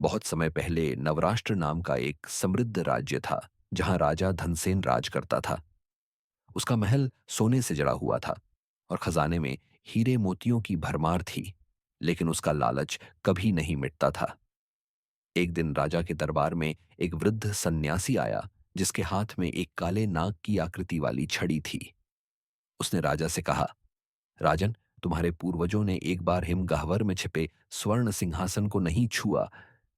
बहुत समय पहले नवराष्ट्र नाम का एक समृद्ध राज्य था, जहां राजा धनसेन राज करता था। उसका महल सोने से जड़ा हुआ था और खजाने में हीरे मोतियों की भरमार थी, लेकिन उसका लालच कभी नहीं मिटता था। एक दिन राजा के दरबार में एक वृद्ध सन्यासी आया, जिसके हाथ में एक काले नाग की आकृति वाली छड़ी थी। उसने राजा से कहा, राजन, तुम्हारे पूर्वजों ने एक बार हिमगह्वर में छिपे स्वर्ण सिंहासन को नहीं छुआ,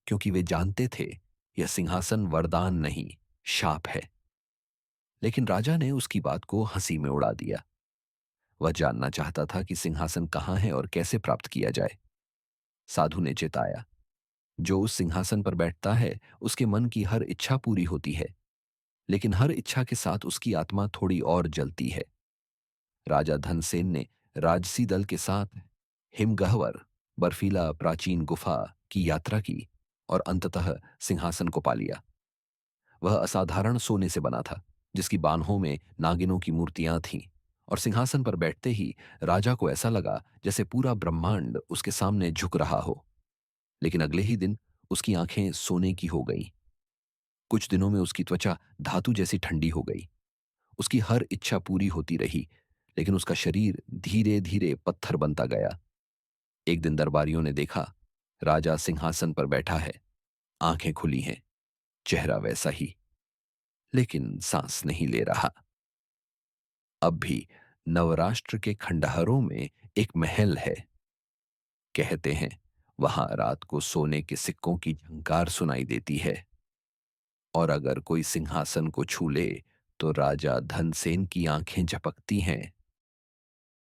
क्योंकि वे जानते थे यह सिंहासन वरदान नहीं, शाप है। लेकिन राजा ने उसकी बात को हंसी में उड़ा दिया। वह जानना चाहता था कि सिंहासन कहाँ है और कैसे प्राप्त किया जाए। साधु ने चेताया, जो उस सिंहासन पर बैठता है उसके मन की हर इच्छा पूरी होती है, लेकिन हर इच्छा के साथ उसकी आत्मा थोड़ी और जलती है। राजा धनसेन ने राजसी दल के साथ हिमगह्वर, बर्फीला प्राचीन गुफा की यात्रा की और अंततः सिंहासन को पा लिया। वह असाधारण सोने से बना था, जिसकी बाहों में नागिनों की मूर्तियां थीं, और सिंहासन पर बैठते ही राजा को ऐसा लगा जैसे पूरा ब्रह्मांड उसके सामने झुक रहा हो। लेकिन अगले ही दिन उसकी आंखें सोने की हो गईं। कुछ दिनों में उसकी त्वचा धातु जैसी ठंडी हो गई। उसकी हर इच्छा पूरी होती रही, लेकिन उसका शरीर धीरे धीरे पत्थर बनता गया। एक दिन दरबारियों ने देखा, राजा सिंहासन पर बैठा है, आंखें खुली हैं, चेहरा वैसा ही, लेकिन सांस नहीं ले रहा। अब भी नवराष्ट्र के खंडहरों में एक महल है। कहते हैं वहां रात को सोने के सिक्कों की झंकार सुनाई देती है, और अगर कोई सिंहासन को छू ले तो राजा धनसेन की आंखें झपकती हैं